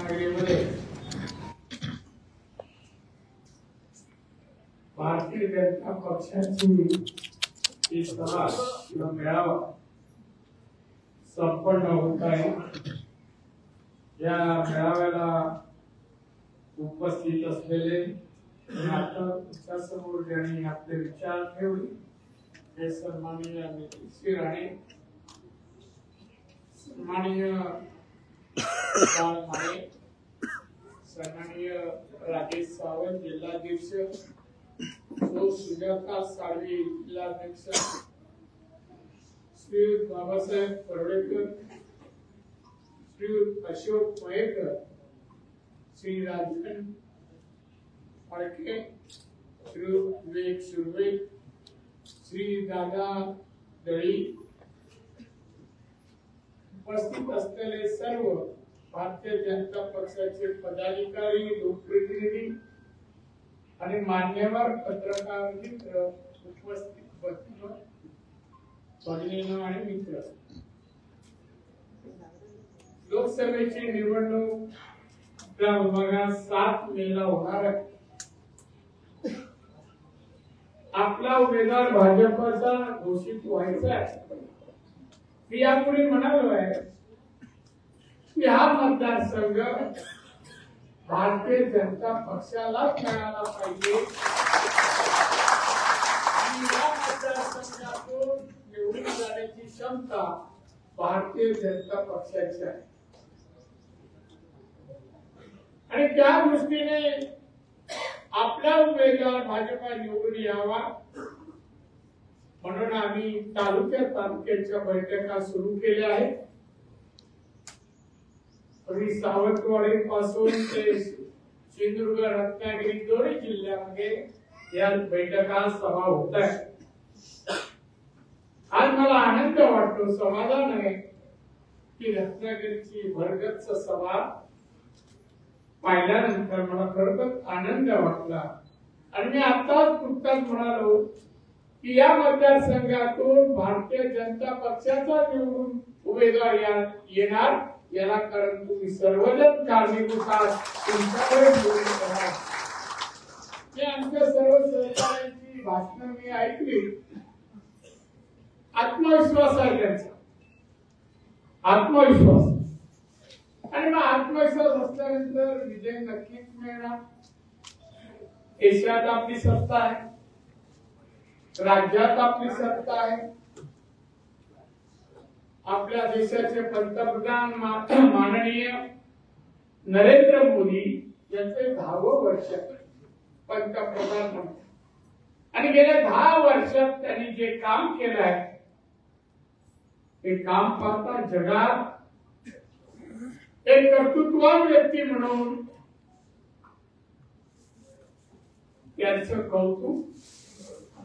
रत्नागिरीमध्ये भारतीय जनता पक्षाची ही सभा किंवा मेळावा संपन्न होत आहे। या मेळाव्याला उपस्थित असलेले आता तुमच्यासमोर ज्यांनी आपले विचार ठेवले हे सन्माननीय नितीश राणे, सन्माननीय सन्माननीय राजेश सावंत जिल्हाध्यक्ष, सुजाता साळवी जिल्हाध्यक्ष, श्री बाबासाहेब परडेकर, श्री अशोक मयेकर, श्री राजन फडके, श्री विवेक सुर्वे, श्री दादा दळी, उपस्थित असलेले सर्व भारतीय जनता पक्षाचे पदाधिकारी, लोकप्रतिनिधी आणि मान्यवर पत्रकार मित्र, उपस्थित भगिनींनो आणि मित्र, लोकसभेची निवडणूक बघा 7 मेला होणार आहे। आपला उमेदवार भाजपचा घोषित व्हायचा आहे। मी यापूर्वी म्हणालो आहे की हा मतदारसंघ भारतीय जनता पक्षाला मिळाला पाहिजे। या मतदारसंघातून निवडून जाण्याची क्षमता भारतीय जनता पक्षाची आहे आणि त्या दृष्टीने आपला उमेदवार भाजपा निवडून यावा म्हणून आम्ही तालुक्याच्या बैठका सुरू केल्या आहेत। सावंतवाडी पासून ते सिंधुदुर्ग, रत्नागिरी दोन्ही जिल्ह्यामध्ये या बैठका सभा होत आहेत। आज मला आनंद वाटतो, समाधान आहे की रत्नागिरीची भरगच्च सभा पाहिल्यानंतर मला खरोखर आनंद वाटला आणि मी आताच नुकताच म्हणालो की या मतदारसंघातून भारतीय जनता पक्षाचा निवडून उमेदवार येणार, याला कारण तुम्ही सर्वजण कारणीभूत आहात। तुमच्याकडे आमच्या सर्व सहकाऱ्यांची भाषणं मी ऐकली, आत्मविश्वास आहे त्यांचा, आत्मविश्वास, आणि मग आत्मविश्वास असल्यानंतर विजय नक्कीच मिळणार। देशात आपली सत्ता आहे, राज्यात आपली सत्ता आहे। आपल्या देशाचे पंतप्रधान माननीय नरेंद्र मोदी यांचे 10वं वर्ष पंतप्रधान म्हणून आणि गेल्या 10 वर्षात त्यांनी जे काम केलं आहे ते काम पाहता जगात एक कर्तृत्ववान व्यक्ती म्हणून त्यांचं कौतुक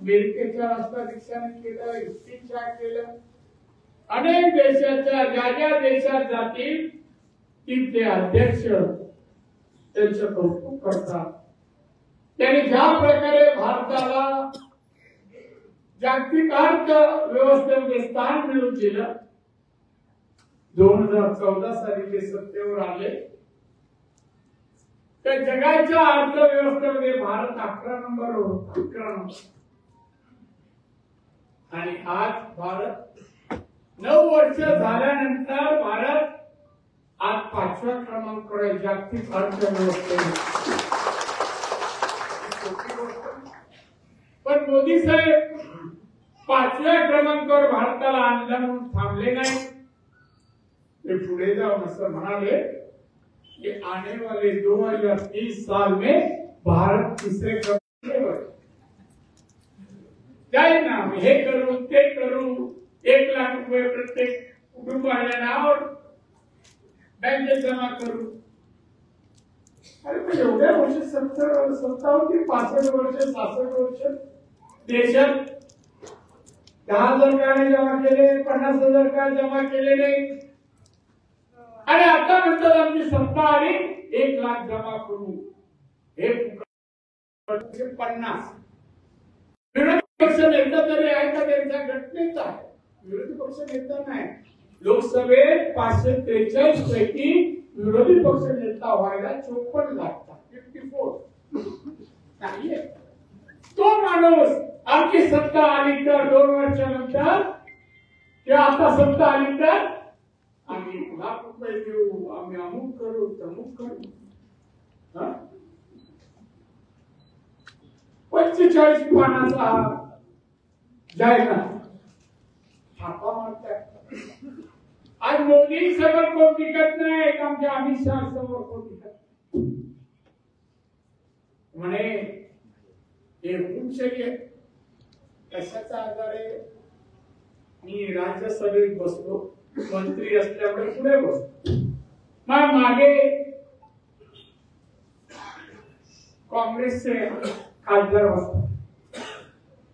अमेरिकेच्या राष्ट्राध्यक्षाने केलं, युक्तीच्या केलं, अनेक देशाच्या ज्या देशात जातील तिथले अध्यक्ष त्यांचं कौतुक करतात। त्यांनी ज्या प्रकारे भारताला जागतिक अर्थ व्यवस्थेमध्ये स्थान मिळवून दिलं, 2014 साली ते सत्तेवर आले तर जगाच्या अर्थव्यवस्थेमध्ये भारत 11 नंबरवर होता, 11 नंबर, आणि आज भारत 9 वर्ष झाल्यानंतर भारत आज 5व्या क्रमांकावर आहे जागतिक अर्थव्यवस्थेत। पण मोदी साहेब 5व्या क्रमांकावर भारताला आणलं म्हणून थांबले नाही, ते पुढे जाऊन असं म्हणाले कि आने वाले 2030 साल में भारत 3रे क्रमांकावर जाईल ना। हे करू ते करू, 1 लाख रुपये प्रत्येक कुटुंबाच्या नावावर बँकेत जमा करू। अरे पण एवढ्या वर्ष 70 57 65 वर्ष 66 वर्ष देशात 10,000 कार्ड जमा केले, 50,000 कार्ड जमा केले नाही, आणि आता नंतर आमची सत्ता आली 1 लाख जमा करू। हे 50 विरोधी पक्ष नेता तरी आहे का त्यांच्या घटनेचा आहे, विरोधी पक्ष नेता नाही। लोकसभेत 543 पैकी विरोधी पक्ष नेता व्हायला 54 लागतात, 54 नाहीये. तो माणूस आमची सत्ता आली तर 2 वर्षानंतर किंवा आता सत्ता आली तर आम्ही ₹1,00,000 देऊ, आम्ही अमुक करू तमुक करू. 45 पानाचा जाहीरनामा छापा मारताय. आज मोदी समोर कोण टिकत नाही, आमच्या अमित शहा समोर कोण टिकत म्हणे हे हुकुमशाही आहे. कशाचा आधार आहे? मी राज्यसभेत बसलो, मंत्री असल्यामुळे पुढे बसलो. मग मागे काँग्रेसचे खासदार बसतात.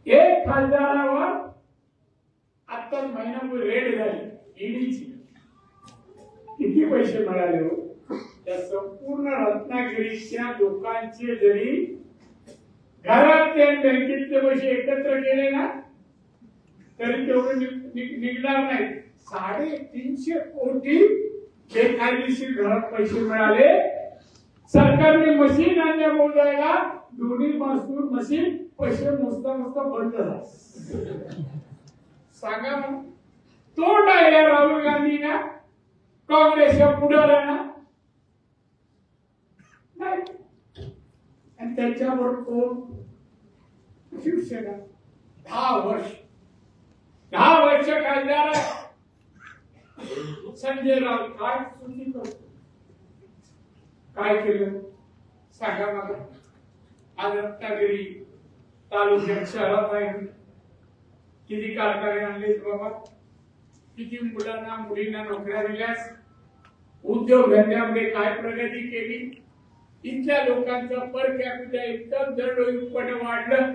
एक खासदारावर आता महिनाभर रेड झाली ईडीची. किती पैसे मिळाले हो? त्या संपूर्ण रत्नागिरीच्या लोकांचे जरी घरातले बँकेतले पैसे एकत्र केले ना तरी तेवढे निघणार नाही. 350 कोटी बेकायदेशीर घरात पैसे मिळाले. सरकारने मशीन आणल्या मोजायला, दोन्ही मजदूर मशीन पैसे मोजता मोजता बंद झाले. सांगा मग तोंड आहे या राहुल गांधींना, काँग्रेसच्या पुढाऱ्यांना नाही. आणि त्याच्यावर कोण? शिवसेना. 10 वर्ष खासदार संजय राऊत काय चुकी करतो, काय केलं सांगा मला. आज रत्नागिरी तालुक्यात शहरात आहे किती कारखाने आणलेत बाबा, किती मुलांना मुलींना नोकऱ्या दिल्यास, उद्योग धंद्यामध्ये काय प्रगती केली. इथल्या लोकांचा पर कॅपिटा एकदम दरडोईपणे वाढलं.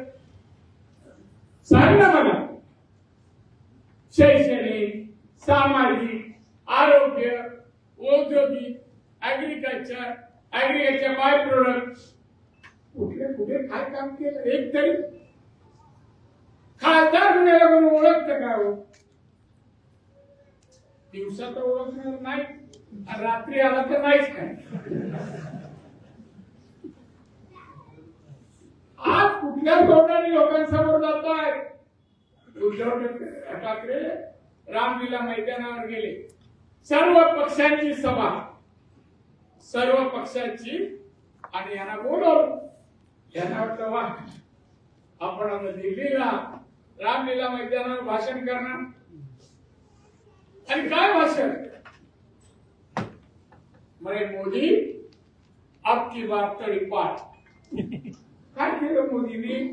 सांग ना मला. शैक्षणिक, सामाजिक, आरोग्य, औद्योगिक, ऍग्रिकल्चर बाय प्रोडक्ट कुठे काय काम केलं? एक तरी खासदार होण्याला कोण ओळखतं का हो? दिवसा तर ओळखणार नाही, रात्री आला तर नाहीच काय. आज कुठल्या तोंडाने लोकांसमोर जात आहेत? उद्धव ठाकरे रामलीला मैदानावर गेले. सर्व पक्षांची सभा, सर्व पक्षांची, आणि यांना बोलवलं. यांना वाटलं वा आपण आता दिल्लीला रामलीला मैदानावर भाषण करणार. आणि काय भाषण म्हणे, मोदी अब की बार तडीपार. काय केलं मोदींनी?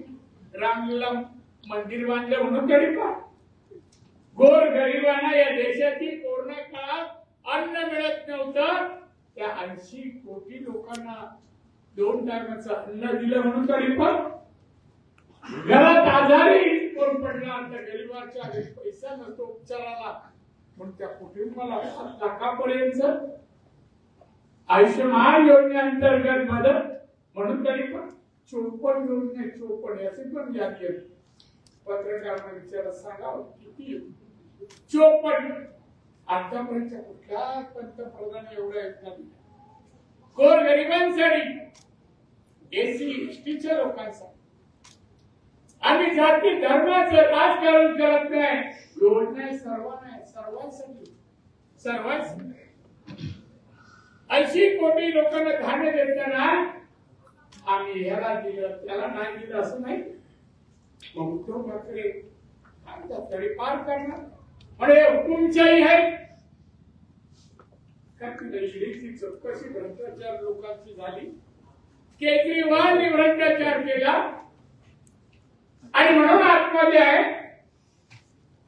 रामलीला मंदिर बांधलं म्हणून तडीपार. गोर गरिबांना या देशातील कोरोना काळात अन्न मिळत नव्हतं, त्या 80 कोटी लोकांना 2 टायमाचं अन्न दिलं म्हणून तडीपार. घरात आजारी कोण पडला तर गरिबाच्या घरी पैसा नसतो उपचाराला, पण त्या कुटुंबाला 7 लाखापर्यंत आयुष्यमान योजनेअंतर्गत मदत म्हणून तडीपार. 54 योजने, 54 याचे पण याद केलं. पत्रकारांना विचारत सांगावं किती 54. आतापर्यंत कुठल्या पंतप्रधान एवढ्या योजना दिल्या गोर गरिबांसाठी, एसी एसटीच्या लोकांसाठी. आम्ही जाती धर्माचं राजकारण करत नाही. योजना सर्वांना, सर्वांसाठी, सर्वांसाठी. 80 कोटी लोकांना धान्य देताना आम्ही ह्याला दिलं त्याला नाही दिलं असं नाही. मग उद्धव ठाकरे तडीपार करणार म्हणजे हुकुमशाही आहे का? ईडीची चौकशी भ्रष्टाचार लोकांची झाली. केजरीवालने भ्रष्टाचार केला आणि म्हणून आतमध्ये आहे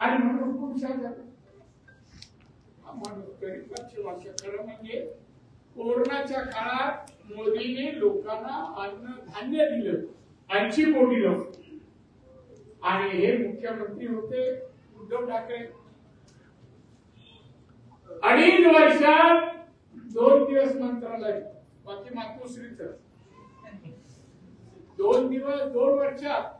आणि म्हणून हुकुमशाही झाला. माणूस गरीबाची भाषा खरं म्हणजे कोरोनाच्या काळात मोदीने लोकांना अन्न धान्य दिलं 80 कोटी लोक. आणि हे मुख्यमंत्री होते उद्धव ठाकरे. 2.5 वर्षात 2 दिवस मंत्रालय, बाकी मातोश्रीच. 2 वर्षात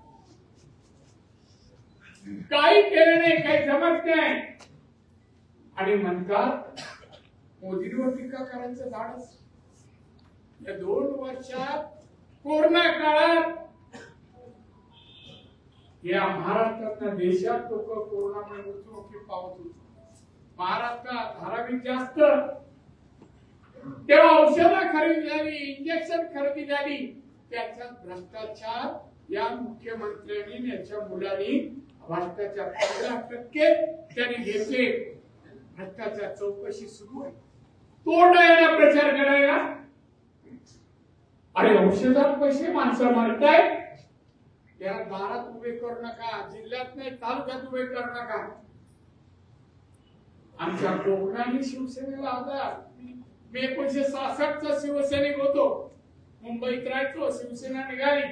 काही केलं नाही, काही जमत नाही. आणि म्हणतात मोदींवर टीका करायचं धाडस या 2 वर्षात कोरोना काळात या महाराष्ट्रातल्या देशात लोक कोरोनामुळे मृत्युमुखी पावत होते. महाराष्ट्रात धारावी जास्त तेव्हा औषधं खरेदी झाली, इंजेक्शन खरेदी झाली, त्याच्यात भ्रष्टाचार या मुख्यमंत्र्यांनी यांच्या मुलांनी भ्रष्टाचार 15% त्यांनी घेतले. भ्रष्टाचार चौकशी सुरू आहे. तोंड यायला प्रचार करायला. अरे औषधात पैसे माणसं मारतायत, या दारात उभे करू नका, जिल्ह्यात नाही तालुक्यात उभे करू नका. आमच्या कोकणाने शिवसेनेला आधार. मी 1966 चा शिवसैनिक होतो. मुंबईत राहायचो. शिवसेना निघाली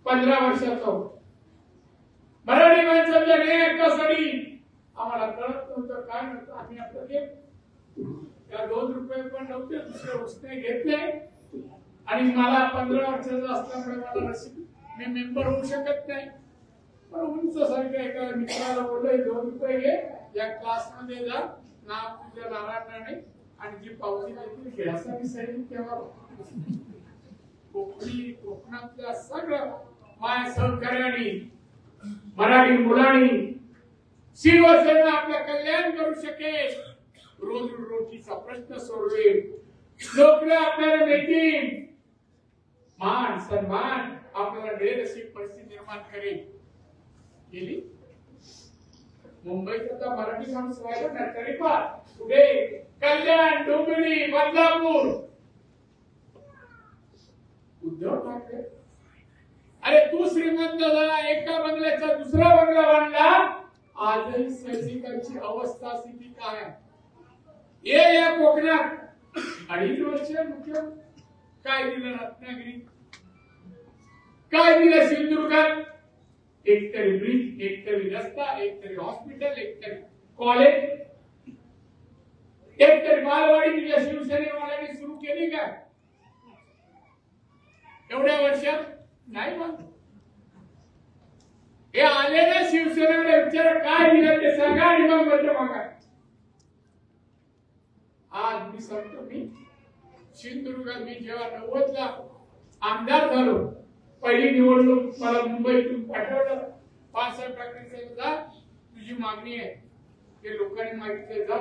15 वर्षाचा. मराठी माणसाच्या नेकासाठी आम्हाला कळत नव्हतं काय नव्हतं. आम्ही आपलं त्या 2 रुपये पण नव्हते, दुसरे उसने घेतले. आणि मला 15 वर्षाचा असल्यामुळे मला रसीद, मी मेंबर होऊ शकत नाही. पण उंच सारख्या एका मित्राला बोललो 2 रुपये घे, या क्लास मध्ये जा, नाव तुझ्या नारायण राणे आणि जी पावती देतील घे. असा मी सैनिक तेव्हा कोकणातल्या सगळं माझ्या सहकार्याने मराठी मुलांनी शिवसेना आपलं कल्याण करू शकेल, रोज रोटीचा प्रश्न सोडवेल, नोकरी आपल्याला मिळतील, मान सन्मान आपल्याला मिळेल अशी परिस्थिती निर्माण करेल. गेली मुंबईत आता मराठी माणूस राहिला ना तरी पण पुढे कल्याण, डोंबिवली, बदलापूर, उद्धव ठाकरे. अरे तू श्रीमंत झाला, एका बंगल्याचा दुसरा बंगला बांधला. आजही सैनिकांची अवस्था स्थिती काय आहे? या कोकणात 2.5 वर्ष मुख्य काय दिलं रत्नागिरी, काय दिलं सिंधुदुर्गात? एक तरी ब्रिज, एक तरी रस्ता, एक तरी हॉस्पिटल, एक तरी कॉलेज, एक तरी बालवाडी दिल्या शिवसेनेवाल्यांनी सुरू केली का एवढ्या वर्षात? नाही. मग हे आलेल्या शिवसेनेला विचार काय दिलं ते सांगा आणि मग बंद मागा. आज मी सांगतो, मी सिंधुदुर्गात मी जेव्हा 90 ला आमदार झालो, पहिली निवडणूक मला मुंबईतून पाठवलं. बाळासाहेब ठाकरे साहेब जा, तुझी मागणी आहे ते लोकांनी मागितले जा.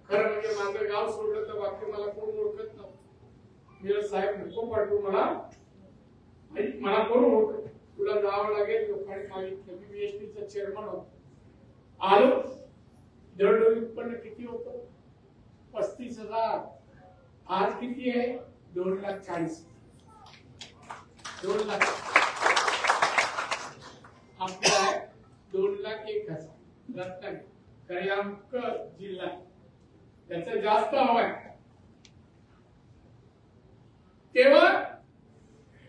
खरं म्हणजे माझं गाव सोडलं तर बाकी मला कोण ओळखत नव्हतं. मी साहेब नको पाठवू, मला कोण ओळखत, तुला जावं लागेल. लोकांनी मागितलं. मी बीएसटीचा चेअरमन होतो. आलो. दरडोई उत्पन्न किती होतं? 35,000. आज किती आहे? 2,40,000. 2 लाख. आपला 2,01,000 रत्नागिरी करियामकर जिल्हा, त्याचं जास्त हवंय. तेव्हा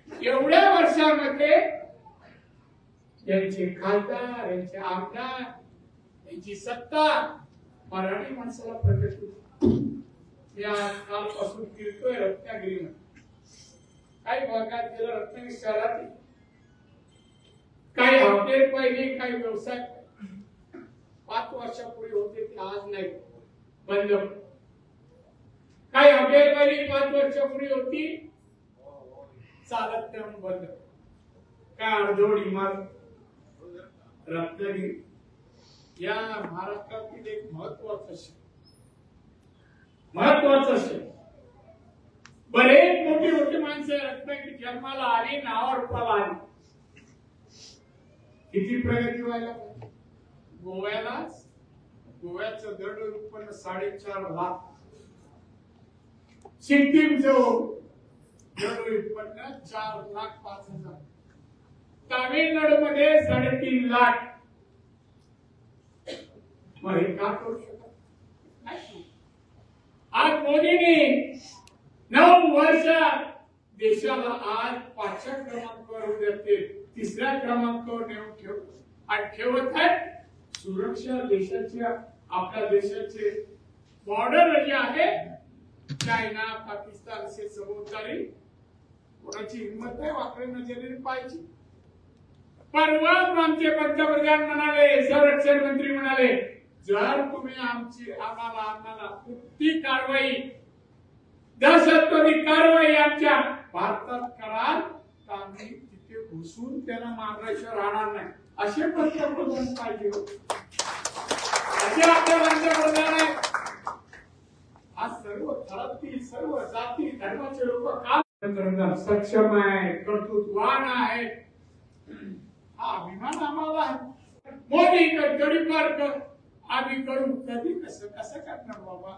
एवढ्या वर्षामध्ये यांचे खासदार, यांचे आमदार, यांची सत्ता मराठी माणसाला प्रकट होती. या कालपासून फिरतोय रत्नागिरीमध्ये. काही भागात गेलं, रत्नागिरी शहरात काही हॉटेल पाहिजे, काही व्यवसाय 5 वर्षापूर्वी होते ते आज नाही, बंद. काही हॉटेल पाहिजे 5 वर्षापूर्वी होती, चालत नाही बंद. काय अर्धवट इमारत. रत्नागिरी या महाराष्ट्रातील एक महत्वाचं शहर. बरेच मोठी मोठी माणसं रत्नागिरी जन्माला आली, नावावर रूपाला आली. किती प्रगती व्हायला पाहिजे. गोव्याचं दरडोई उत्पन्न 4.5 लाख. सिक्कीमचं दरडोई उत्पन्न 4,05,000. तामिळनाडू मध्ये 3.5 लाख. मग हे का करू शकत नाही? आज मोदींनी 9 वर्षात देशाला आज 5व्या क्रमांकावर उतरते, 3ऱ्या क्रमांकावर नेऊन ठेवत आहेत. सुरक्षा देशाची, आपल्या देशाचे बॉर्डर जे आहे, चायना, पाकिस्तान असे सभोवताली कोणाची हिंमत नाही वाकडे नजरेने पाहायची. परवा आमचे पंतप्रधान म्हणाले, संरक्षण मंत्री म्हणाले, जर तुम्ही आम्हाला कुठली कारवाई दहशतवादी कारवाई आमच्या भारतात कराल तर आम्ही तिथे घुसून त्यांना मारल्याशिवाय राहणार नाही, असे पंतप्रधान पाहिजे. असे आपल्या पंतप्रधान आहे. आज सर्व थरातील सर्व जाती धर्माचे लोक काम सक्षम आहे, कर्तृत्ववान आहे, हा अभिमान आम्हाला आहे. मोदी गडीपार आम्ही करू कधी कसं करणार बाबा.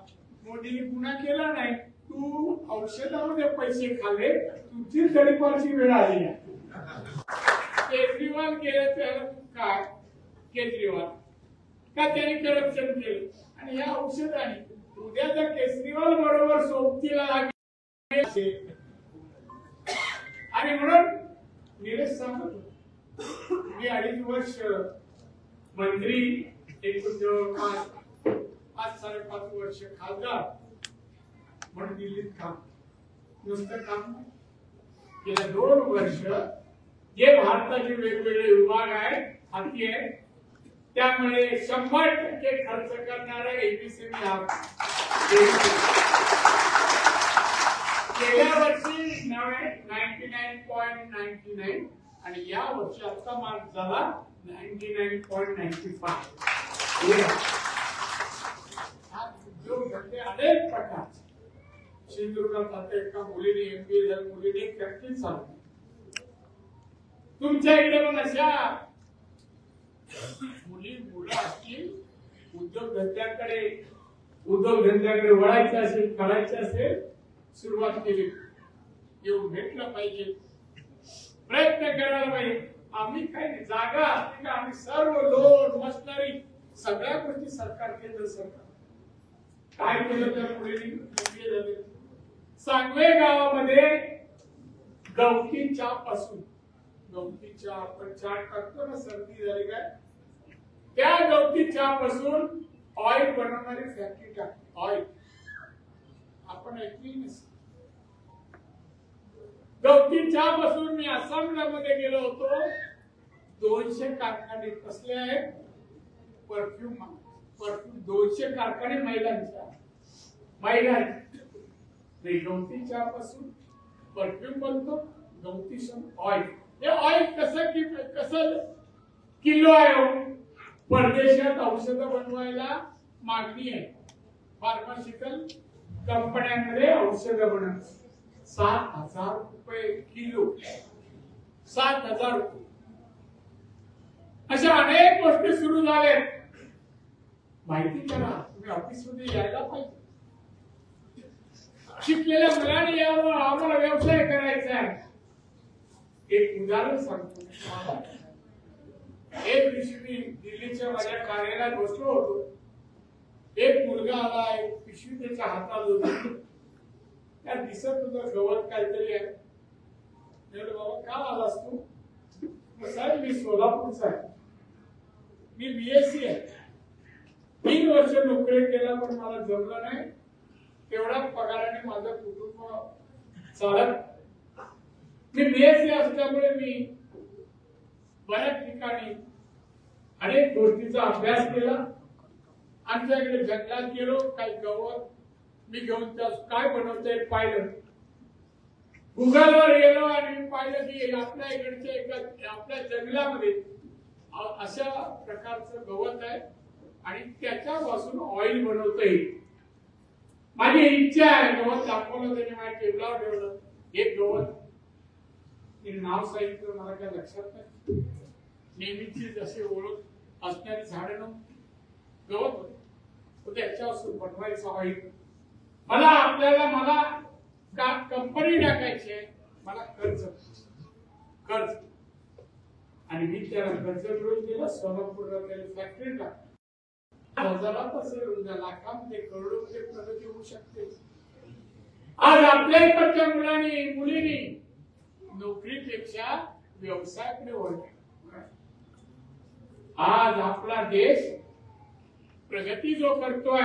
मोदीने गुन्हा केला नाही, तू औषधामध्ये पैसे खाल्ले, तुझी गडीपारची वेळ आली आहे. केजरीवाल गेले त्याला तू काय केजरीवाल का त्यांनी करप्शन केलं आणि या औषधाने उद्या जर केजरीवाल बरोबर सोबतीला लागले आणि म्हणून निलेश सांगत मी 2.5 वर्ष मंत्री एकूण जवळपास 5-5.5 वर्ष खासदार म्हणून दिल्लीत काम नुसतं काम गेल्या 2 वर्ष जे भारताचे वेगवेगळे विभाग आहेत हाती आहेत त्यामुळे 100% खर्च करणारा एबीसीबी हा गेल्या वर्षी 99.99 आणि या वर्षी आता मार्क झाला 99.95. हा उद्योग धंदे अनेक प्रकारचे. सिंधुदुर्गात आता एका मुलीने MBA झाली, मुलीने फॅक्टरी चालवली. तुमच्या इकडे पण अशा मुलं असतील उद्योगधंद्याकडे वळायचे असेल, करायचे असेल, सुरुवात केली, येऊन भेटलं पाहिजे, प्रयत्न करायला पाहिजे. आम्ही काय नाही, जागा असते का आम्ही सर्व लोन मशनरी सगळ्या गोष्टी सरकार केंद्र सरकार काय केलं त्या मुलीने सांगवे गावामध्ये गवती चहा पासून गवती चहा आपण चहा टाकतो ना सर्दी झाली काय त्या गवती चहा पासून ऑइल बनवणारी फॅक्टरी टाकली. ऑइल आपण ऐकली नसेल. गवती चहा पासून मी आसामला मध्ये गेलो होतो. 200 कारखाने कसले आहेत परफ्यूम 200 कारखाने महिलांच्या गवती चहा पासून परफ्यूम बनतो. गवती ऑइल हे ऑइल कसं किलो आहे. परदेशात औषधं बनवायला मागणी आहे. फार्मास्युटिकल कंपन्यांमध्ये औषधं बनवतात 7,000 रुपये किलो. 7,000 रुपये. अशा अनेक गोष्टी सुरू झाल्या. माहिती करा. तुम्ही ऑफिस मध्ये यायला पाहिजे. शिकलेल्या मुलांनी यावं. आम्हाला व्यवसाय करायचा आहे. एक उदाहरण सांगतो. एक दिवशी मी दिल्लीच्या माझ्या कार्यालयात बसलो होतो. एक मुलगा आला. एक पिशवी त्याच्या हातात होती. त्या दिसत होतं गवत काहीतरी आहे. बाबा का आलास तू? साहेब मी सोलापूरचा आहे. मी BSc आहे. 3 वर्ष नोकरी केला पण मला जमलं नाही. तेवढा पगाराने माझं कुटुंब चालत. मी BSc असल्यामुळे मी बऱ्याच ठिकाणी अनेक गोष्टीचा अभ्यास केला. आमच्याकडे जंगलात गेलो. काही गवत मी घेऊन त्या काय बनवतंय पाहिलं. गुगलवर गेलो आणि पाहिलं की आपल्या इकडच्या आपल्या जंगलामध्ये अशा प्रकारचं गवत आहे आणि त्याच्यापासून ऑइल बनवता येईल. माझी इच्छा आहे. गवत दाखवलं त्याने माझ्या टेबलावर ठेवलं. एक गवत नाव सांगितलं मला काय लक्षात नाही. नेहमीची जशी ओळख असणारी झाडं गवत होते त्याच्यापासून बनवायचं ऑइल. मला कंपनी टाकायची आहे. मला कर्ज आणि मी त्याला कर्ज मिळवून दिलं. सोलापूरला त्याला फॅक्टरी टाकली. हजारात असेल लाखांमध्ये करोडोमध्ये प्रगती होऊ शकते. आज आपल्या इकडच्या मुलींनी नोकरीपेक्षा व्यवसायाकडे वळले. आज आपला देश प्रगती जो करतोय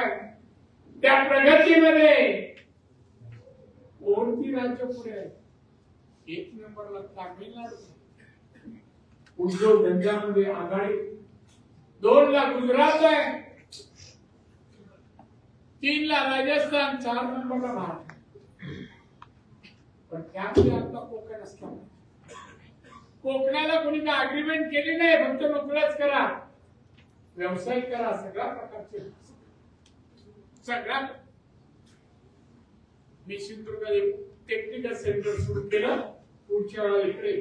त्या प्रगतीमध्ये कोणती राज्य पुढे आहे? 1 नंबरला तामिळनाडू. उद्योग धंद्यामध्ये आघाडी. 2 ला गुजरात आहे. 3 ला राजस्थान, 4 नंबरला महाराष्ट्र. पण त्यामध्ये आपला कोकण असला, कोकणाला कोणी काय अग्रीमेंट केली नाही, फक्त नोकऱ्याच करा, व्यवसाय करा, सगळ्या प्रकारचे सगळ्या. मी सिंधुदुर्गात टेक्निकल सेंटर सुरू केलं. पुढच्या वेळेला इकडे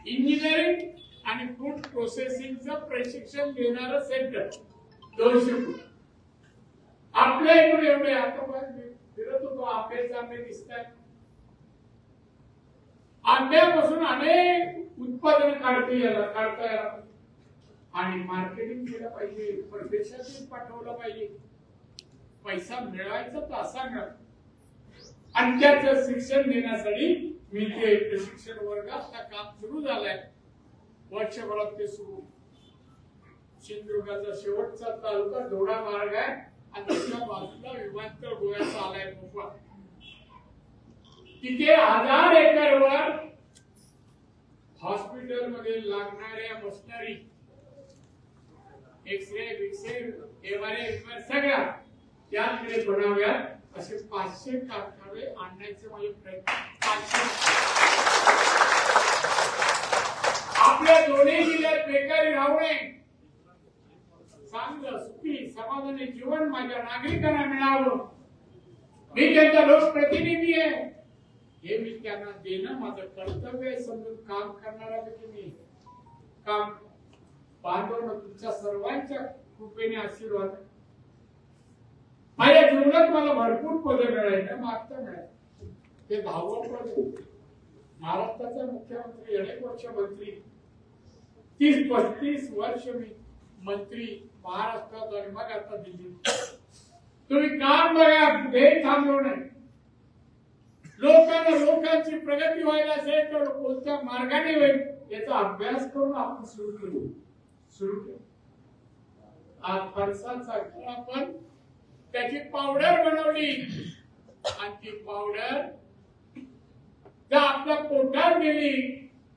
इंजिनिअरिंग आणि फूड प्रोसेसिंगचं प्रशिक्षण देणारं सेंटर 200 फूट. आपल्या इकडे एवढे आता फिरत होतो, आंबे दिसतात. आंब्यापासून अनेक उत्पादन काढता यायला आणि मार्केटिंग केलं पाहिजे, परदेशातून पाठवलं पाहिजे. पैसा मिळवायचा तर असा मिळाला. आणि त्याचं शिक्षण देण्यासाठी मी ते प्रशिक्षण वर्गात काम सुरू झालंय. वर्षभरात ते सुरू. सिंधुदुर्गाचा शेवटचा तालुका दोडा मार्ग आहे आणि दुसऱ्या बाजूला विमानतळ गोव्याचा आलाय मोफा. तिथे 1000 एकरवर हॉस्पिटल मध्ये लागणाऱ्या मशिनरी, एक्सरे बिक्सरे, MRI सगळ्या त्याकडे बनाव्यात असे 500 कारखाने आणण्याचे माझे प्रयत्न. 500. आपल्या दोन्ही जिल्ह्यात बेकारी राहू नये, चांगलं सुखी समाधानी जीवन माझ्या नागरिकांना मिळावं. मी त्यांचा लोकप्रतिनिधी आहे, हे मी त्यांना देणं माझं कर्तव्य आहे समजून काम करणारा मी काम बांधवणं तुमच्या सर्वांच्या कृपेने आशीर्वाद. माझ्या जीवनात मला भरपूर पदं मिळाली, मागता मिळाली. ते 10वं पद महाराष्ट्राचा मुख्यमंत्री, अनेक वर्ष मंत्री, 30-35 वर्ष मी मंत्री महाराष्ट्रात आणि मग आता दिल्लीत. तुम्ही काम बघा, कुठेही थांबलो नाही. लोकांची प्रगती व्हायला असेल तर कोणत्या मार्गाने होईल याचा अभ्यास करून आपण सुरू केलं. आज फणसाचा आपण त्याची पावडर बनवली आणि ती पावडर जर आपल्या पोटात गेली,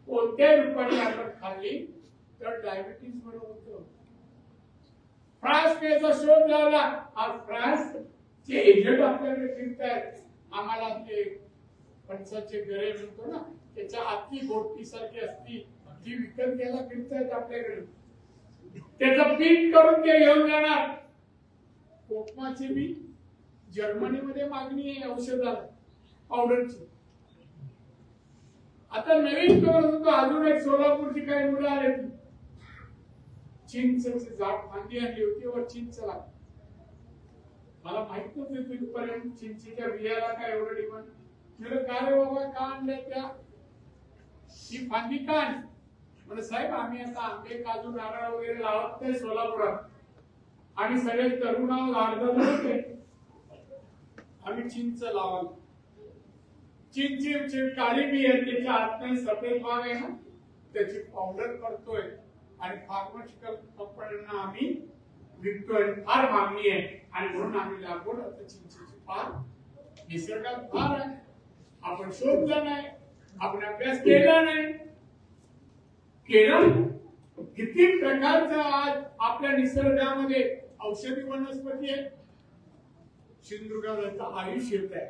कोणत्या रूपाने आपण खाल्ली तर डायबिटीज बरोबर होतं. फ्रान्सचा शोध लावला. आज फ्रान्सचे एजंट आपल्याकडे फिरतायत. आम्हाला ते फणसाचे गरे म्हणतो ना, त्याच्या आतली गोष्टी सारखी असती ती विकत घ्यायला फिरतायत आपल्याकडे. त्याचं पीठ करून ते घेऊन जाणार. कोकमाची बी जर्मनीमध्ये मागणी आहे औषधाला, पावडरची. आता नवीन करत होतो, अजून एक सोलापूरची काही मुलं आले, चिंचेची झाड फांदी आणली होती वर चिंच लागली. मला माहित नव्हतं तिथपर्यंत चिंचेच्या बियाला काय एवढं डिमांड. म्हणजे काय रे बाबा, का आणल्या त्या, ही फांदी का आणली? म्हणजे साहेब आम्ही आता आंबे, काजू, नारळ वगैरे लावत नाही सोलापुरात, आणि सगळे तरुणाला लागले, आम्ही चिंच लावाल. चिंचेची काळी बी आहे, त्याच्या आतमध्ये सफेद भाग आहे ना, त्याची पावडर करतोय आणि फार्मास्युटिकल कंपन्यांना आम्ही विकतोय. फार मागणी आहे आणि म्हणून आम्ही लागवड आता चिंचेची फार निसर्गात फार आहे. आपण शोधलं नाही, आपण अभ्यास केला नाही. केलं किती प्रकारचा आज आपल्या निसर्गामध्ये औषधी वनस्पती आहे. सिंधुदुर्गात आयुष येत आहे,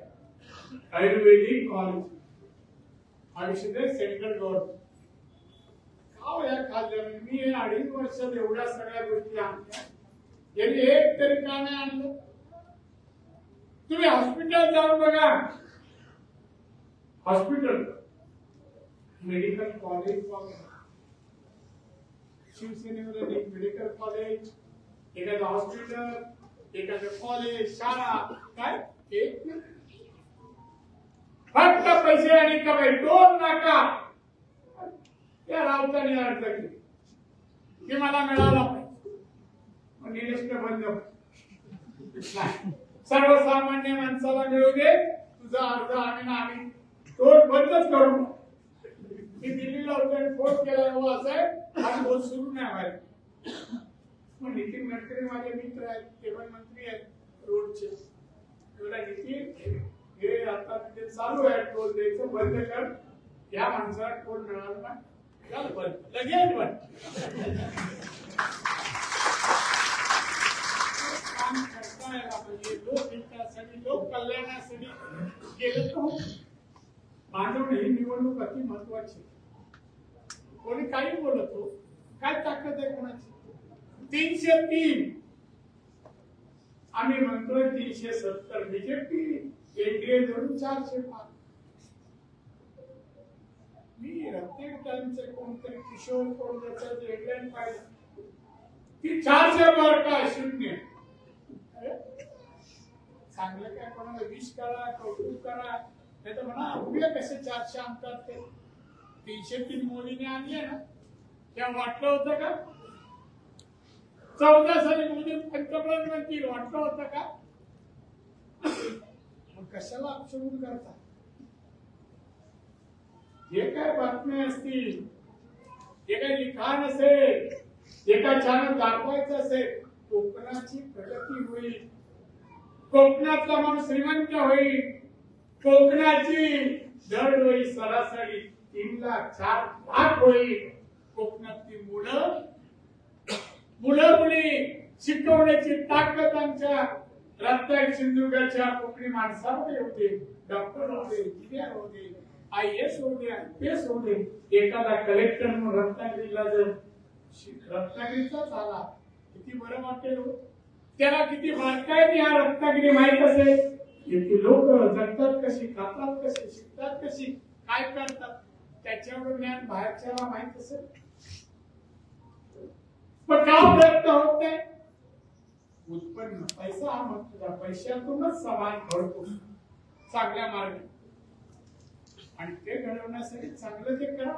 आयुर्वेदिक कॉलेज, आयुष्य सेंट्रल गव्हर्नमेंट. का या खाल्लं मी 2.5 वर्षात एवढ्या सगळ्या गोष्टी आणल्या, यांनी एक तरी का नाही आणलं? तुम्ही हॉस्पिटल जाऊन बघा, हॉस्पिटल, मेडिकल कॉलेज बघा. शिवसेनेमध्ये एक मेडिकल कॉलेज, एखादं हॉस्पिटल, एखादं कॉलेज, शाळा, काय एक फक्त पैसे आणि कमाई. 2 नाका त्या राऊतांनी अर्ज केली की मला मिळाला पाहिजे, निलेश बंद. सर्वसामान्य माणसाला मिळू दे तुझा अर्ज, आम्ही तो बंदच करू. मी दिल्लीला होतो, फोन केला हो असं आहे, आज फोन सुरू नाही व्हायला. मग नितीन गडकरी माझे मित्र आहेत, केवळ मंत्री आहेत रोडचे. नितीन हे आता तिथे चालू आहे, टोल द्यायचं बंद कर. या माणसाला टोल मिळाला ना, झालं बंद, लगेच बंद. काम करता कमवायला पाहिजे, लोकहितासाठी लोक कल्याणासाठी केलं तर मानवणे ही निवडणूक अति महत्वाची. कोणी काही बोलतो, काय ताकद आहे कोणाची? 303 आम्ही म्हणतोय, 370 बीजेपी, एनडीए धरून 405. मी रत्नागिरीचे कोणतरी किशोर कोणत्याचं हेडलाईन पाहिलं की 400 पार का शून्य. चांगलं काय कोणाला विश करा, कौतुक करा, नाही तर म्हणा उभ्या कसे 400 आणतात ते. 303 मोदीने आणले ना, तेव्हा वाटलं होतं का? 14 साली मोदी पंतप्रधान बनतील, वाटलं होतं का? मग कशाला अपशगुन करता? जे काय बातम्या असतील, जे काय लिखाण असेल, जे काय चॅनल दाखवायचं असेल, कोकणाची प्रगती होईल, कोकणातला माणूस श्रीमंत होईल, कोकणाची दरडोई सरासरी 3 लाख 4 लाख होईल. कोकणातली मुली शिकवण्याची ताकद आमच्या रत्नागिरी सिंधुदुर्गाच्या कोकणी माणसामध्ये होते. डॉक्टर होते, इंजिनियर होते, IAS होते, IPS होते. एखादा कलेक्टर म्हणून रत्नागिरीला जर रत्नागिरीचाच आला, किती बरं वाटेल हो. त्याला किती बारकाईने हा रत्नागिरी माहित असेल, की लोक जगतात कशी, खातात कशी, शिकतात कशी, काय करतात, त्याच्यावर ज्ञान बाहेरच्याला माहित असेल. पण का प्रयत्न होत नाही? उत्पन्न, पैसा हा महत्वाचा. पैशातूनच समाज घडतो चांगल्या मार्गाने, आणि ते घडवण्यासाठी चांगलं ते करा.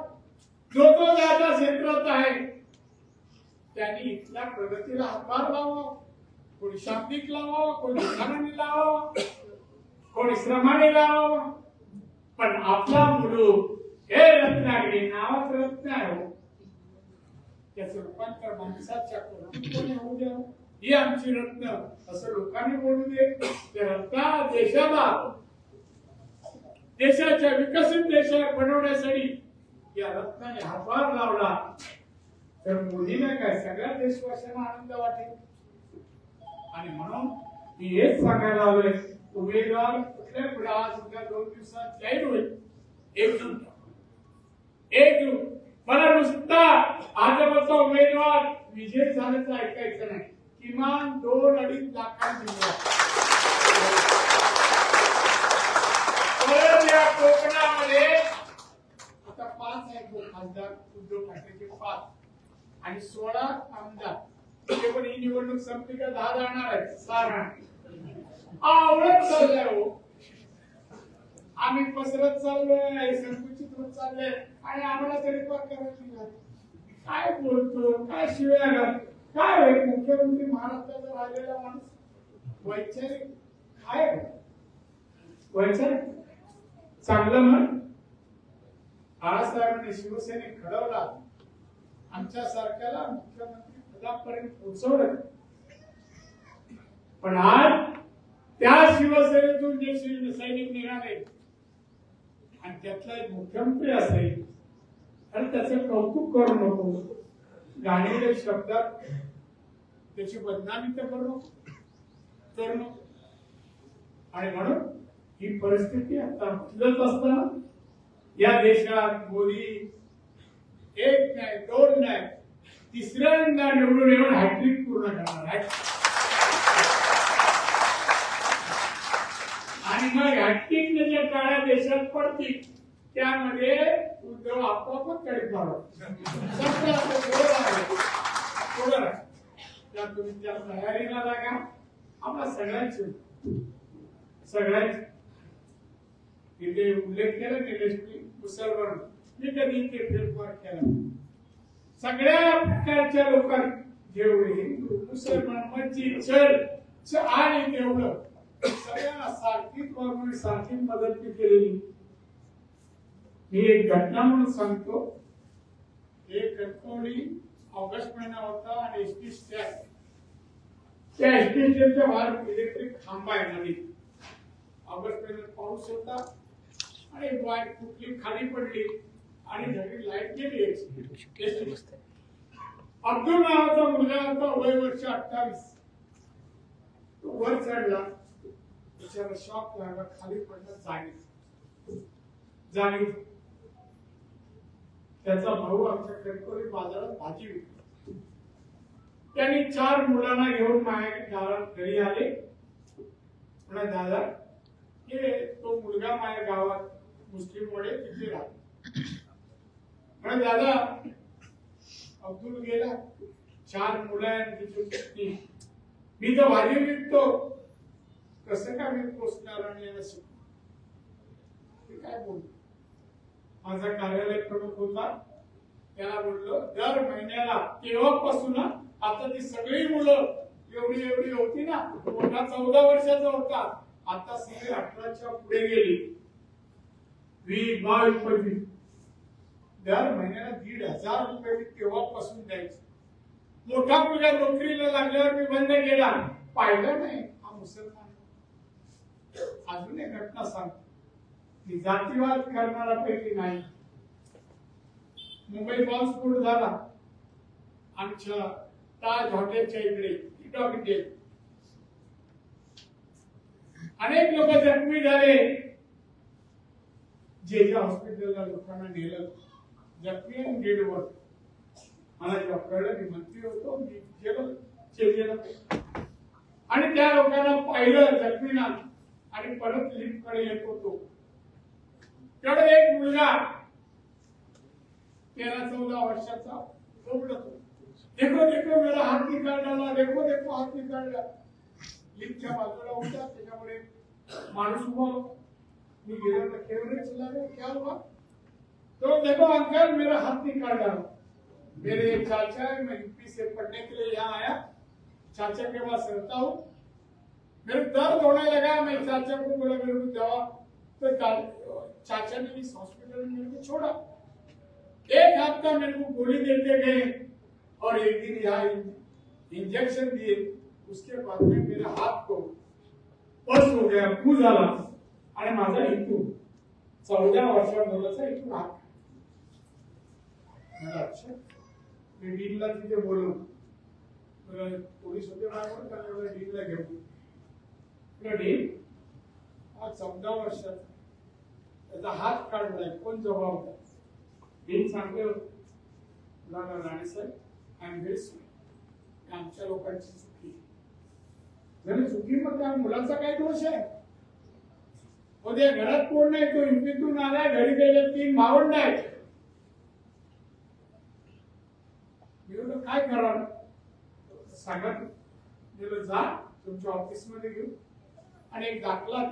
जो तो ज्या क्षेत्रात आहे त्यांनी इथल्या प्रगतीला हातभार लावा. कोणी शाब्दिक लावा, कोणी लिखाणाने लावा, कोणी श्रमाने लावा. पण आपला मुलूक हे रत्नागिरी नावात रत्न आहे, त्याचं रूपांतर माणसाच्या कोणी होऊ द्या. ही आमची रत्न असं लोकांनी बोलू दे. त्या रत्ना देशाच्या विकसित देशा बनवण्यासाठी या रत्नाने हातभार लावला तर मोदीने काय सगळ्या देशवासियांना आनंद वाटेल. आणि म्हणून मी हेच सांगायला हवे, उमेदवार कुठल्या पुढे आज उद्या 2 दिवसात जाहीर होईल. 1 जून मला नुसता भाजपचा उमेदवार विजय झाल्याचं ऐकायचं नाही, किमान 2-2.5 लाखांनी या कोकणामध्ये आता 5 आहेत खासदार, उद्धव ठाकरेचे 5 आणि 16 आमदार. ते पण ही निवडणूक संपली का 10 जाणार आहेत, 6 राहणार. आवडत चाललंय हो, आम्ही पसरत चाललोय, संकुचित होत चाललंय, आणि आम्हाला तरी पण करायची काय बोलतो, काय शिव्या, काय मुख्यमंत्री महाराष्ट्राचा राहिलेला माणूस वैचारिक काय वैचारिक चांगलं म्हण. बाळासाहेबांनी शिवसेनेत घडवला, आमच्या सारख्याला मुख्यमंत्री पदापर्यंत पोहोचवलं. पण आज त्या शिवसेनेतून जे सैनिक निघाले आणि त्यातला एक मुख्यमंत्री असेल आणि त्याचं कौतुक करू नको, गाणेले शब्दात त्याची बदनामी तर करू नको. आणि म्हणून ही परिस्थिती आता बदलत असताना या देशात मोदी 1 नाही 2 नाही 3ऱ्यांदा निवडून येऊन हॅट्रिक पूर्ण करणार आहे. आणि मग हॅट्रिक ज्या काळ्या देशात पडतील त्यामध्ये उद्धव आपोआपच कडे तुम्ही त्या तयारीला लागा. आम्हाला सगळ्यांची तिथे उल्लेख केला निलेशनी मुसलमान, मी कधी ते फेरफार केला. सगळ्या प्रकारच्या लोकांनी जेवढे हिंदू मुसलमान मस्जिद चर्च आणि तेवढं सगळ्यांना सारखीच वागणूक सारखीच मदत केलेली. मी एक घटना म्हणून सांगतो. एक कणकवली ऑगस्ट महिना होता आणि एसटी स्टँड, त्या एसटी स्टँडच्या बाहेर इलेक्ट्रिक खांबा आहे नवीन. ऑगस्ट महिन्यात पाऊस होता आणि वायर कुठली खाली पडली आणि घरी लाईट गेली. अब्दुल नावाचा मुलगा होता, वय वर्ष 28. तो वर चढला, त्याच्यावर शॉक लागला, खाली पडला, जागी. त्याचा भाऊ आमच्या कणकवली बाजारात भाजी विकतो. त्यांनी 4 मुलांना घेऊन माझ्या घरी आले. म्हणा दादा, हे तो मुलगा माझ्या गावात मुस्लिम वडे तिथे राहतो. म्हणा दादा, अब्दुल गेला, 4 मुलं आहेत, मी तर भाजी विकतो, कसं काय मी पोचणार आणि याला शिकतो. काय बोलतो, माझा कार्यालय प्रमुख होता, त्याला बोललो दर महिन्याला, तेव्हापासून आता ती सगळी मुलं एवढी एवढी होती ना, मोठा 14 वर्षाचा होता, आता सगळे 18च्या पुढे गेली, 20, 22, 25, दर महिन्याला 1,500 रुपये मी तेव्हापासून द्यायचे. मोठा मुलगा नोकरीला लागल्यावर मी बंद केला, पाहिलं नाही हा मुसलमान. अजून एक घटना सांगतो, मी जातीवाद करणारा पैकी नाही. मुंबई बॉम्बस्फोट झाला आमच्या ताज हॉटेलच्या इकडे, अनेक लोक जखमी झाले. जे हॉस्पिटलला लोकांना नेलं, जखमी आणि डेडवर. मला जेव्हा कळलं, मी मंत्री होतो, मी गेलो आणि त्या लोकांना पाहिलं जखमीना, आणि परत लिफ्ट कडे येत होतो. तेवढा एक मुलगा 13-14 वर्षाचा बोबडत होता. देखो देखो मेरा हात निकाल डाला, देखो देखो हात निकाल डाला. लिफ्टच्या बाजूला होता, त्याच्यामुळे माणूस उभा होता. मी गेलो तर केवढे चला रे, क्या हुआ? तो देखो अंकल मेरा हाथ निकाल डाला. मेरे एक चाचा है, मैं यूपी से पढ़ने के लिए यहाँ आया, चाचा के पास रहता हूँ, मेरे दर्द होने लगा. मैं चाचा को बोला मेरे को दवा, तो चाचा ने इस हॉस्पिटल में मेरे को छोड़ा. 1 हफ्ता मेरे को गोली देते गए और एक दिन यहाँ इंजेक्शन दिए. उसके बाद में मेरे हाथ को बस हो गया, फूस झाला आणि माझा इथून 14 वर्षाचा मुलाचा इथून हात. अच्छा, मी डीनला तिथे बोललो, पोलीस होते माझ्याकडे, त्याला डीनला घेऊन डीन हा 14 वर्षाचा, त्याचा हात काढलाय, कोण जबाबदार? डीन सांगते राणे साहेब, आय एम व्हेरी सॉरी, आमच्या लोकांची चुकी झाली. चुकी मग त्या मुलाचा काय दोष आहे? उद्या घरात कोण नाही, तो युपीतून आलाय, घरी गेले 3 भावंड आहेत. काय करा सांगा, जा तुमच्या ऑफिस मध्ये घेऊ आणि एक दाखला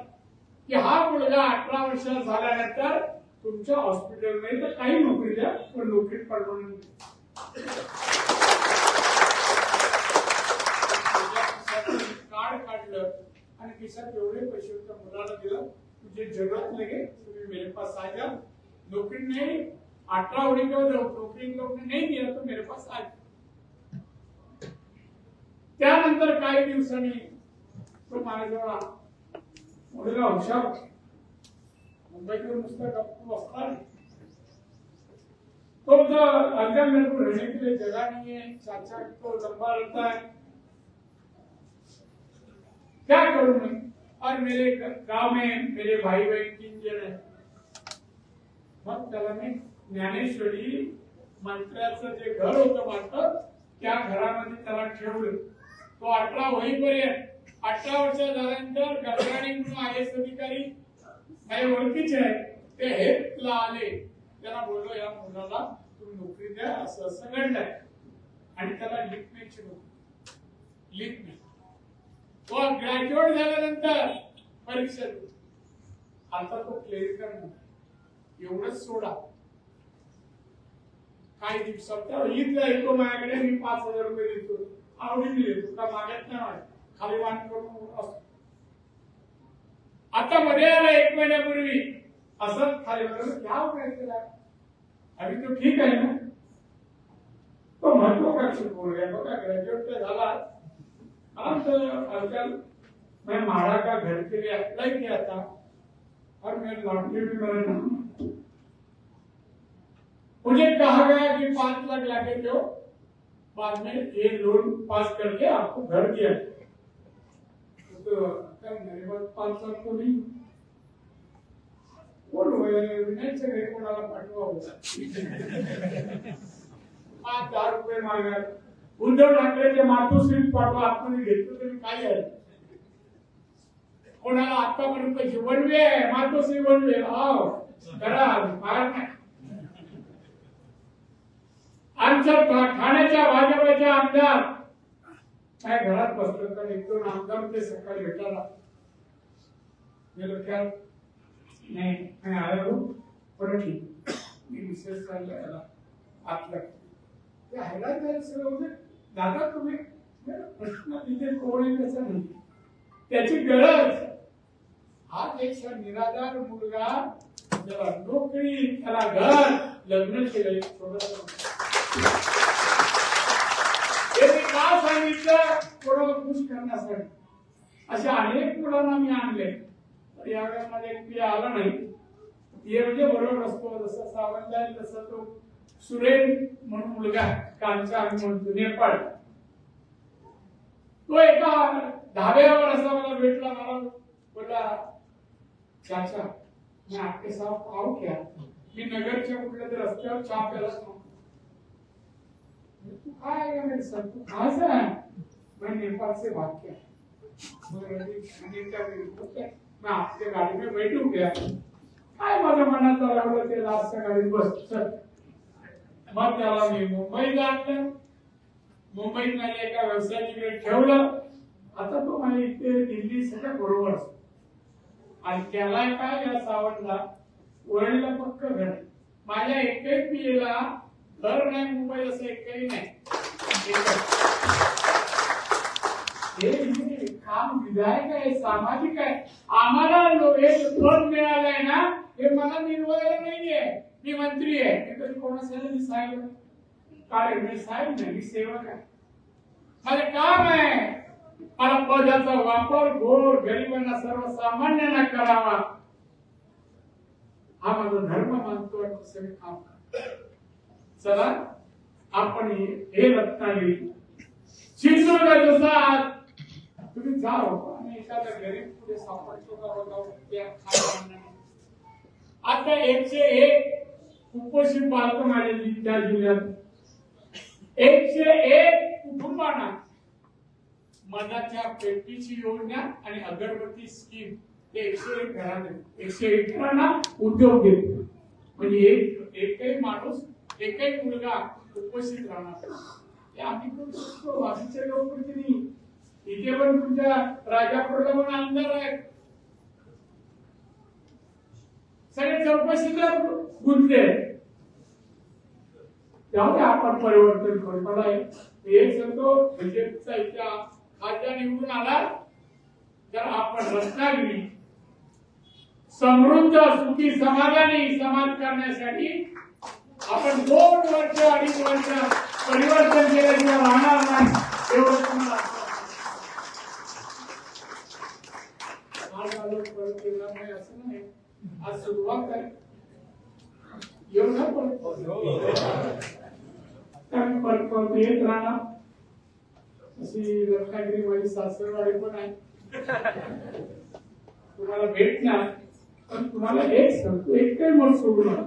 की हा मुलगा 18 वर्ष झाल्यानंतर तुमच्या हॉस्पिटल मध्ये तर काही नोकरी द्या, पण नोकरी पडवून कार्ड काढलं आणि खिशात एवढे पैसे त्या मुलाला दिलं, तुझे जरूरत लगे तुम्ही मेरे पास आ जाओ, नौकरी नहीं 18 होने के बाद नौकरी नहीं दिया तो मेरे पास आ. त्यानंतर काही दिवसांनी तो माझ्याजवळ मुलगा हुशार, मुंबईतून नुसतं गप्प बसला. तो अंकल मेरे को रहने के लिए जगह नहीं है, चाचा तो लंबा रहता है, क्या करूं मैं? और मेरे गांव में मेरे भाई बहन 3 जण हैं. मग त्याला मी ज्ञानेश्वरी मंत्र्याचं जे घर होतं वाटतं, त्या घरामध्ये त्याला ठेवलं. तो 18 होईपर्यंत, 18 वर्ष झाल्यानंतर गरगाणी म्हणून IAS अधिकारी माझ्या ओळखीचे आहे, ते हेल्पला आले. त्याला बोललो या मुलाला तुम्ही नोकरी द्या, असं असं घडलंय. आणि त्याला लिखण्याची नोकरी, लिखणे. तो ग्रॅज्युएट झाल्यानंतर परीक्षा दिली. आता तो क्लेरिकल म्हणून एवढंच सोडा. काही दिवसात ईदला येतो माझ्याकडे, मी 5,000 रुपये देतो, आवडीने देतो, का मागत नाही, खाली वाण करून असतो. आता मध्ये आला 1 महिन्यापूर्वी, असं खाली म्हणून क्या काय केला, अभी तो ठीक आहे ना. तो महत्वाकांक्षी बोल गया, बघा ग्रॅज्युएट झाला. अंकल मैं माड़ा का घर के लिए अप्लाई किया था और मैं लॉटरी भी मेरा नाम, मुझे कहा गया कि 5 लाख लाके दो, बाद में ये लोन पास करके आपको घर दिया. काय गरीबात 5 लाख कोणी कोण विनायकच्या घरी कोणाला पाठवावं 5,000 रुपये मागणार. उद्धव ठाकरेच्या मातोश्री पाठवा आतमध्ये घेतलं तरी काय आहे. कोणाला आतापर्यंत पैसे बनवे मातोश्री बनवे करा फार नाही. आमच्या ठाण्याच्या भाजपच्या आमदार काय घरात बसलं तर 1-2 आमदार ते सकाळी भेटायला गेलो त्या नाही आलो परत मी विशेष चालला आतला ते हायलाइट झालं सगळं होते. दादा तुम्ही प्रश्न तिथे कोण कसं नाही त्याची गरज. हा एक निराधार मुलगा त्याला नोकरी त्याला घर लग्न केलं का सांगितलं कोणाला खुश करण्यासाठी. अशा अनेक मुलांना मी आणले यावेळेला माझ्या एक आला नाही ते म्हणजे बरोबर असतो जसं सावंत आहे तसं तो सुरेन म्हणून मुलगा कांचा आम्ही म्हणतो नेपाळ तो एका धाब्यावर असा मला भेटला. मला बोला चाचा मैं आपके साथ आऊ क्या. मी नगरच्या कुठल्या तरी रस्त्यावर चहा प्यायला तू काय मेरे सर तू कहाँ से है. मैं नेपाल से भाग के मैं आपके गाड़ी में बैठू क्या. काय माझ्या मनात लागलं ते लास्टच्या गाडीत बस. मग त्याला मी मुंबईत आणलं. मुंबईत माझ्या एका व्यवसायाकडे ठेवलं. आता तो माझ्या इथे दिल्ली सगळ्या बरोबर असतो आणि त्याला काय या सावंतला वळीला पक्क घर. माझ्या एकही पियेला घर नाही मुंबईत असं एकही नाही. हे काम विधायक आहे सामाजिक आहे. आम्हाला एक पद मिळालंय ना हे मला मिळवायला नाहीये. मी मंत्री आहे मी कधी कोणासाठी मी साहेब काय मी साहेब नाही मी सेवक आहे. माझं काम आहे मला पदाचा वापर गोर गरिबांना सर्वसामान्यांना करावा हा माझा धर्म मानतो आणि सगळे काम करतो. चला आपण हे रत्नागिरी सिंधुदुर्ग जसा तुम्ही जाओ आणि एखाद्या गरीब पुढे सापडतो का आता 101 कुपोषित बालक माझ्या त्या जिल्ह्यात 101 कुटुंबांना मधाच्या पेटीची योजना आणि अगरबत्ती स्कीम ते 101 घरांना 101 घरांना उद्योग देतो. म्हणजे एकही माणूस एकही मुलगा कुपोषित राहणार. ते आम्ही करू शकतो. बाकीचे लोक किती इथे पण तुमच्या राजापूरला पण आमदार आहेत सगळे चौकशीला गुंतले. त्यामुळे आपण परिवर्तन करू. मला हे सांगतो भाजपचा इतिहास खासदार निवडून आला तर आपण रत्नागिरी समृद्ध सुखी समाधानी समाज करण्यासाठी आपण 2 वर्ष 2.5 वर्ष परिवर्तन केल्याशिवाय राहणार नाही एवढं तुम्हाला असं नाही. आज सुरुवात आहे एवढं पण येत राहणार. अशी रत्नागिरी माझी सासरवाडी पण आहे तुम्हाला भेटणार. पण तुम्हाला एक सांगतो एकही मत सोडू नका.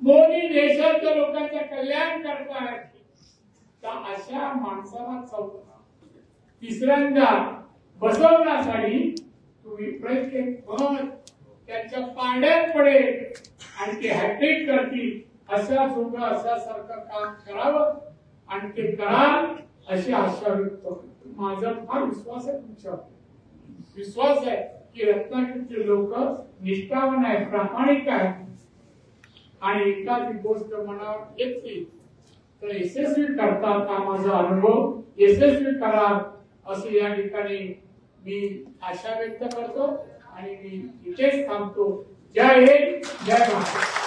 मोदी देशाच्या लोकांचं कल्याण करतायत तर अशा माणसाला तिसऱ्यांदा बसवण्यासाठी तुम्ही प्रयत्न करत त्यांच्या पांड्यात पडेल आणि ते हॅट्रिक करतील अशा जोग अशासारखं काम करावं आणि ते कराल अशी आशा व्यक्त करतो. माझा फार विश्वास आहे तुमच्यावर. विश्वास आहे की रत्नागिरीचे लोक निष्ठावान आहे प्रामाणिक आहे आणि एखादी गोष्ट मनावर घेतली तर यशस्वी करतात. हा माझा अनुभव यशस्वी करा असे या ठिकाणी मी आशा व्यक्त करतो आणि मी इथेच थांबतो. जय हिंद जय महाराष्ट्र.